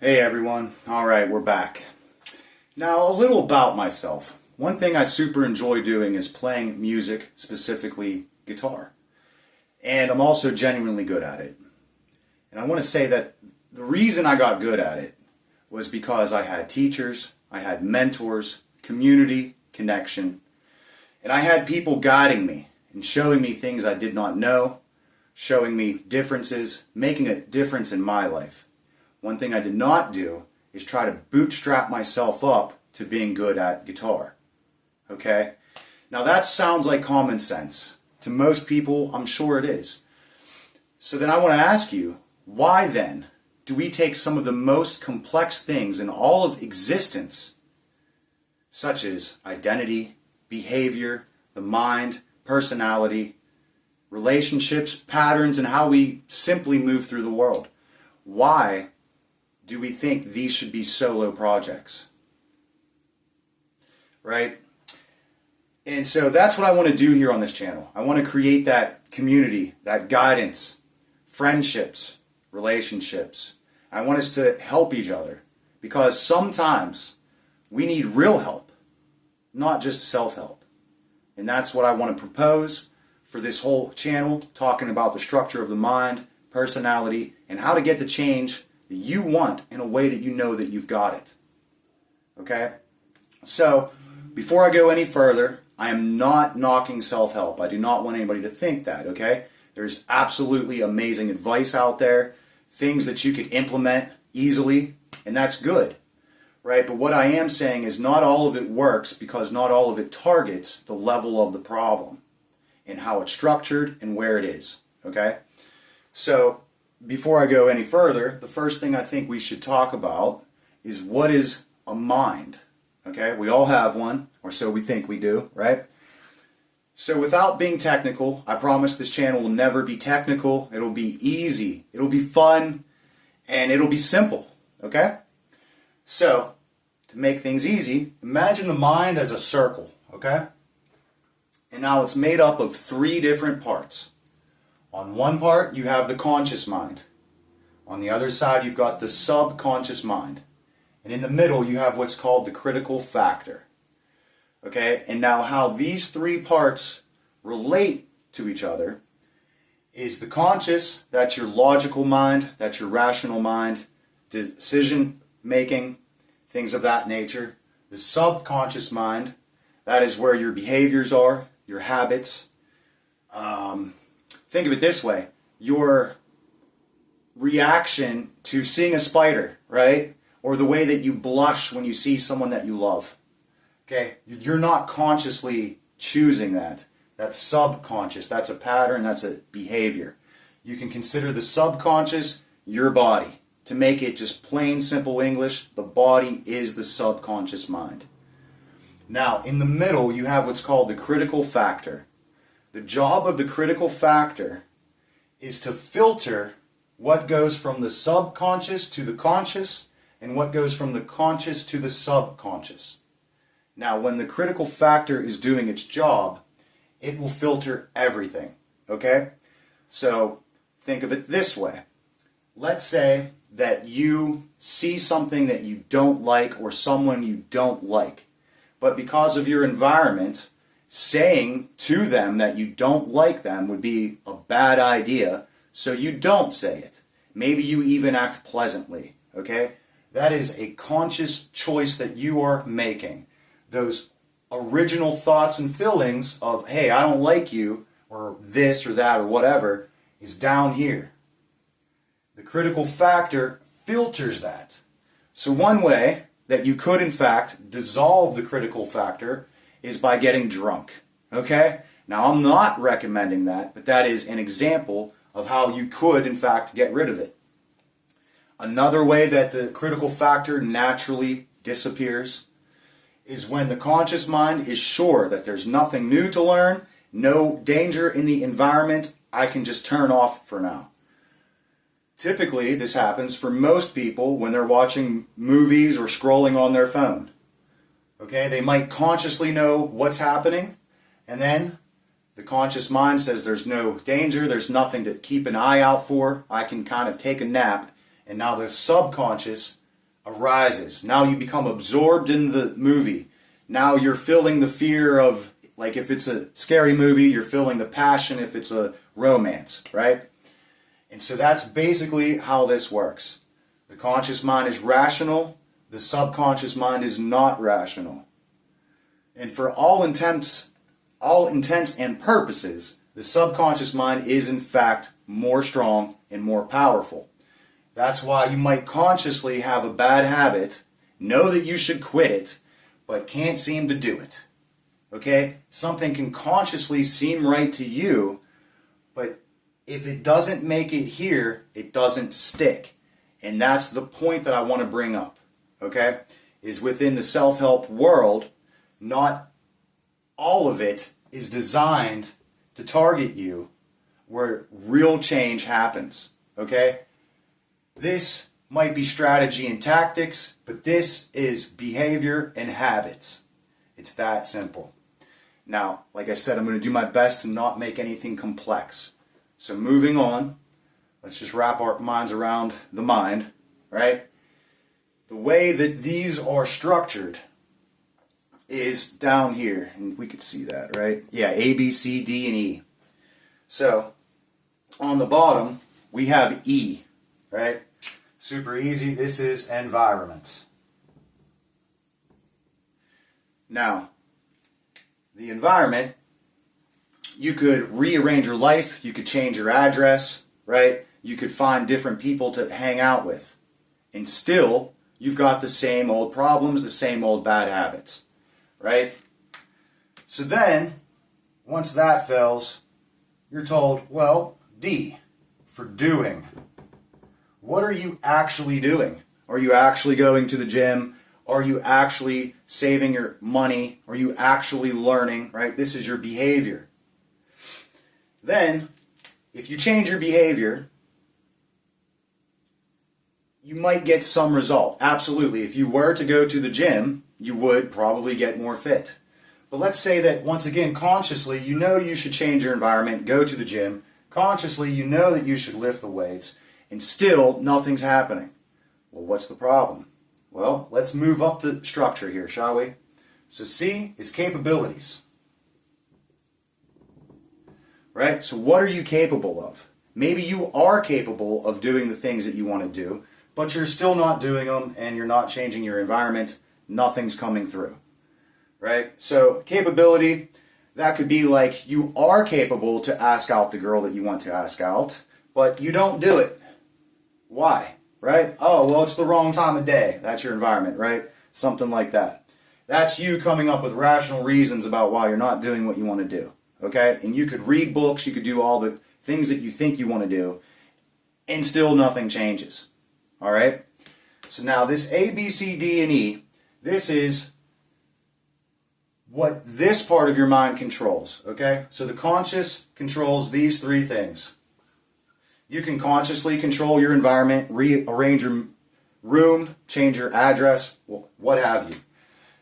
Hey everyone, alright, we're back. Now, a little about myself. One thing I super enjoy doing is playing music, specifically guitar. And I'm also genuinely good at it. And I want to say that the reason I got good at it was because I had teachers, I had mentors, community, connection, and I had people guiding me and showing me things I did not know, showing me differences, making a difference in my life. One thing I did not do is try to bootstrap myself up to being good at guitar. Okay? Now that sounds like common sense. To most people, I'm sure it is. So then I want to ask you, why then do we take some of the most complex things in all of existence, such as identity, behavior, the mind, personality, relationships, patterns, and how we simply move through the world? Why do we think these should be solo projects? Right? And so that's what I want to do here on this channel. I want to create that community, that guidance, friendships, relationships. I want us to help each other because sometimes we need real help, not just self-help. And that's what I want to propose for this whole channel, talking about the structure of the mind, personality, and how to get the change that you want in a way that you know that you've got it. Okay? So, before I go any further, I am not knocking self-help. I do not want anybody to think that, okay? There's absolutely amazing advice out there, things that you could implement easily, and that's good, right? But what I am saying is not all of it works because not all of it targets the level of the problem and how it's structured and where it is, okay? So, before I go any further, the first thing I think we should talk about is what is a mind. Okay, we all have one, or so we think we do, right? So without being technical, I promise this channel will never be technical. It'll be easy, it'll be fun, and it'll be simple, okay? So, to make things easy, imagine the mind as a circle, okay? And now it's made up of 3 different parts. On one part, you have the conscious mind. On the other side, you've got the subconscious mind. And in the middle, you have what's called the critical factor. Okay? And now how these 3 parts relate to each other is the conscious, that's your logical mind, that's your rational mind, decision making, things of that nature. The subconscious mind, that is where your behaviors are, your habits. Think of it this way, your reaction to seeing a spider, right? Or the way that you blush when you see someone that you love. Okay? You're not consciously choosing that. That's subconscious. That's a pattern. That's a behavior. You can consider the subconscious your body. To make it just plain simple English, the body is the subconscious mind. Now, in the middle, you have what's called the critical factor. The job of the critical factor is to filter what goes from the subconscious to the conscious and what goes from the conscious to the subconscious. Now, when the critical factor is doing its job, it will filter everything, okay? So, think of it this way. Let's say that you see something that you don't like or someone you don't like, but because of your environment, saying to them that you don't like them would be a bad idea, so you don't say it. Maybe you even act pleasantly, okay? That is a conscious choice that you are making. Those original thoughts and feelings of, hey, I don't like you, or this or that or whatever, is down here. The critical factor filters that. So one way that you could, in fact, dissolve the critical factor is by getting drunk, okay? Now, I'm not recommending that, but that is an example of how you could, in fact, get rid of it. Another way that the critical factor naturally disappears is when the conscious mind is sure that there's nothing new to learn, no danger in the environment, I can just turn off for now. Typically, this happens for most people when they're watching movies or scrolling on their phone. Okay, they might consciously know what's happening, and then the conscious mind says there's no danger, there's nothing to keep an eye out for, I can kind of take a nap, and now the subconscious arises. Now you become absorbed in the movie. Now you're feeling the fear of, like if it's a scary movie, you're feeling the passion if it's a romance, right? And so that's basically how this works. The conscious mind is rational. The subconscious mind is not rational. And for all intents and purposes, the subconscious mind is in fact more strong and more powerful. That's why you might consciously have a bad habit, know that you should quit it, but can't seem to do it. Okay? Something can consciously seem right to you, but if it doesn't make it here, it doesn't stick. And that's the point that I want to bring up. Okay? Is within the self-help world, not all of it is designed to target you where real change happens. Okay? This might be strategy and tactics, but this is behavior and habits. It's that simple. Now, like I said, I'm going to do my best to not make anything complex. So moving on, let's just wrap our minds around the mind, right? The way that these are structured is down here, and we could see that, right? Yeah, A, B, C, D, and E. So, on the bottom, we have E, right? Super easy. This is environment. Now, the environment, you could rearrange your life, you could change your address, right? You could find different people to hang out with. And still, you've got the same old problems, the same old bad habits, right? So then, once that fails, you're told, well, D, for doing. What are you actually doing? Are you actually going to the gym? Are you actually saving your money? Are you actually learning, right? This is your behavior. Then, if you change your behavior, you might get some result. Absolutely. If you were to go to the gym, you would probably get more fit. But let's say that, once again, consciously, you know you should change your environment, go to the gym. Consciously, you know that you should lift the weights, and still nothing's happening. Well, what's the problem? Well, let's move up the structure here, shall we? So C is capabilities. Right? So what are you capable of? Maybe you are capable of doing the things that you want to do, but you're still not doing them and you're not changing your environment. Nothing's coming through. Right? So capability, that could be like you are capable to ask out the girl that you want to ask out, but you don't do it. Why? Right? Oh, well, it's the wrong time of day. That's your environment, right? Something like that. That's you coming up with rational reasons about why you're not doing what you want to do. Okay? And you could read books, you could do all the things that you think you want to do, and still nothing changes. Alright? So now this A, B, C, D, and E, this is what this part of your mind controls. Okay? So the conscious controls these three things. You can consciously control your environment, rearrange your room, change your address, what have you.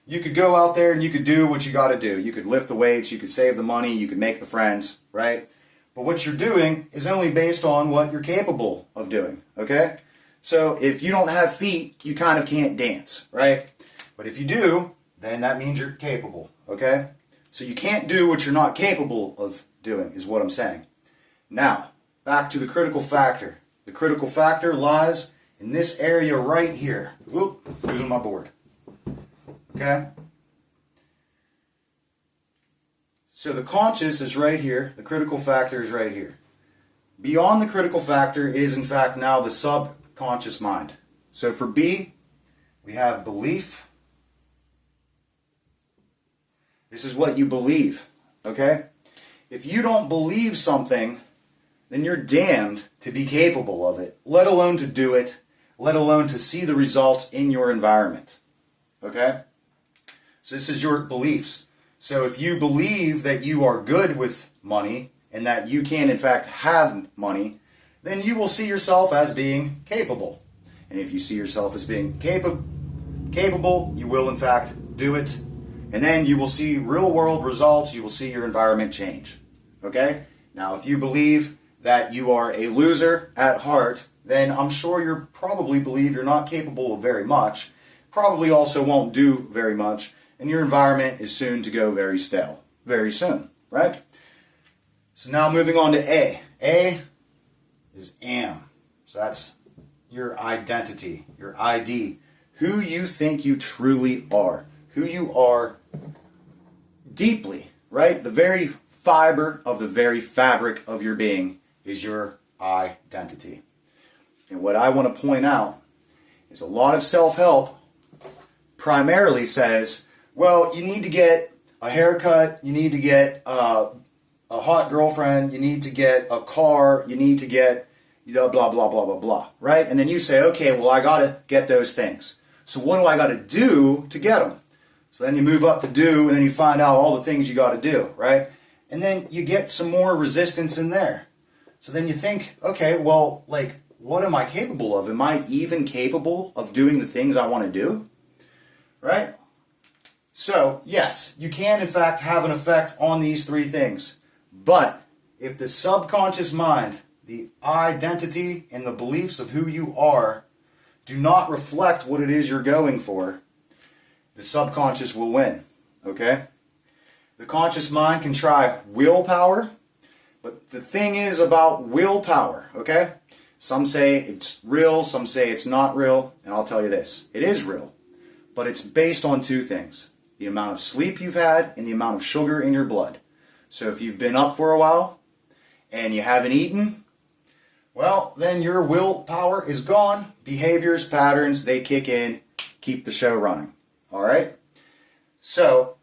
You could go out there and you could do what you got to do. You could lift the weights, you could save the money, you could make the friends, right? But what you're doing is only based on what you're capable of doing, okay? So if you don't have feet, you kind of can't dance, right? But if you do, then that means you're capable, okay? So you can't do what you're not capable of doing, is what I'm saying. Now, back to the critical factor. The critical factor lies in this area right here. Whoop, losing my board. Okay? So the conscious is right here. The critical factor is right here. Beyond the critical factor is, in fact, now the subconscious mind. So for B, we have belief. This is what you believe. Okay? If you don't believe something, then you're damned to be capable of it, let alone to do it, let alone to see the results in your environment. Okay? So this is your beliefs. So if you believe that you are good with money and that you can in fact have money, then you will see yourself as being capable. And if you see yourself as being capable, you will in fact do it. And then you will see real world results, you will see your environment change. Okay? Now if you believe that you are a loser at heart, then I'm sure you probably believe you're not capable of very much, probably also won't do very much, and your environment is soon to go very stale, very soon, right? So now moving on to A. A is am. So that's your identity, your ID, who you think you truly are, who you are deeply, right? The very fiber of the very fabric of your being is your identity. And what I want to point out is a lot of self-help primarily says, well, you need to get a haircut, you need to get a hot girlfriend, you need to get a car, you need to get, blah, blah, blah, blah, blah, right? And then you say, okay, well, I got to get those things. So what do I got to do to get them? So then you move up to do, and then you find out all the things you got to do, right? And then you get some more resistance in there. So then you think, okay, well, like, what am I capable of? Am I even capable of doing the things I want to do? Right? So, yes, you can in fact have an effect on these three things. But if the subconscious mind, the identity and the beliefs of who you are do not reflect what it is you're going for, the subconscious will win. Okay? The conscious mind can try willpower, but the thing is about willpower, okay? Some say it's real, some say it's not real, and I'll tell you this, it is real, but it's based on two things: the amount of sleep you've had and the amount of sugar in your blood. So if you've been up for a while and you haven't eaten, well, then your willpower is gone. Behaviors, patterns, they kick in, keep the show running. All right? So,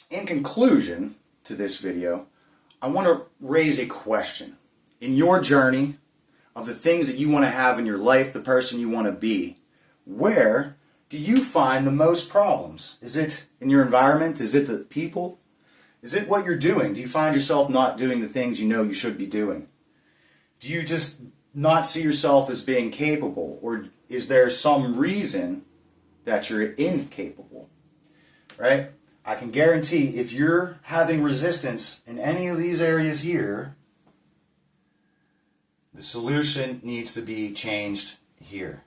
in conclusion to this video, I want to raise a question. In your journey of the things that you want to have in your life, the person you want to be, where do you find the most problems? Is it in your environment? Is it the people? Is it what you're doing? Do you find yourself not doing the things you know you should be doing? Do you just not see yourself as being capable? Or is there some reason that you're incapable? Right? I can guarantee if you're having resistance in any of these areas here, the solution needs to be changed here.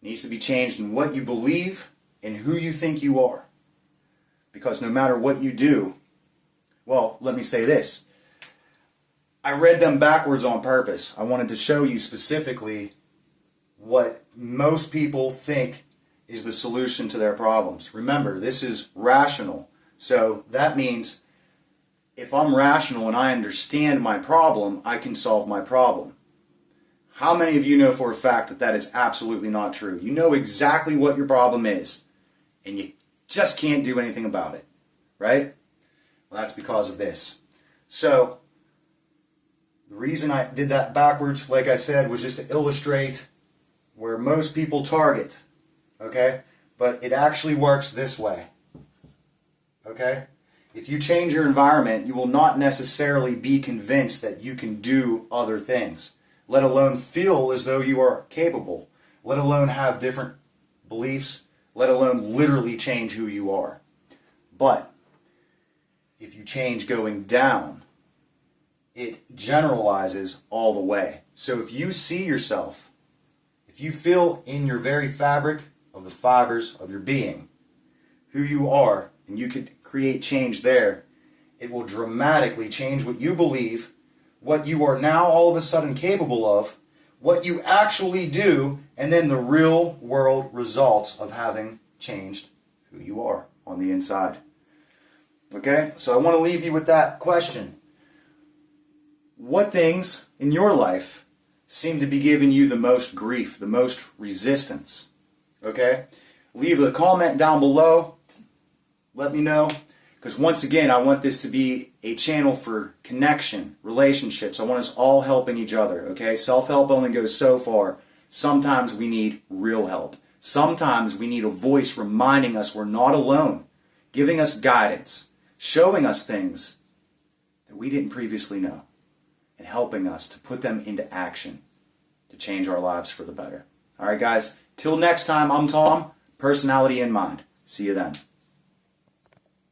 It needs to be changed in what you believe and who you think you are. Because no matter what you do, well, let me say this. I read them backwards on purpose. I wanted to show you specifically what most people think is the solution to their problems. Remember, this is rational. So that means if I'm rational and I understand my problem, I can solve my problem. How many of you know for a fact that that is absolutely not true? You know exactly what your problem is, and you just can't do anything about it, right? Well, that's because of this. So, the reason I did that backwards, like I said, was just to illustrate where most people target, okay? But it actually works this way, okay? If you change your environment, you will not necessarily be convinced that you can do other things, let alone feel as though you are capable, let alone have different beliefs, let alone literally change who you are. But if you change going down, it generalizes all the way. So if you see yourself, if you feel in your very fabric of the fibers of your being who you are, and you could create change there, it will dramatically change what you believe, what you are now all of a sudden capable of, what you actually do, and then the real world results of having changed who you are on the inside. Okay? So I want to leave you with that question. What things in your life seem to be giving you the most grief, the most resistance? Okay? Leave a comment down below. Let me know. Because once again, I want this to be a channel for connection, relationships. I want us all helping each other. Okay? Self-help only goes so far. Sometimes we need real help. Sometimes we need a voice reminding us we're not alone, giving us guidance, showing us things that we didn't previously know, and helping us to put them into action to change our lives for the better. All right, guys. Till next time, I'm Tom, Personality in Mind. See you then.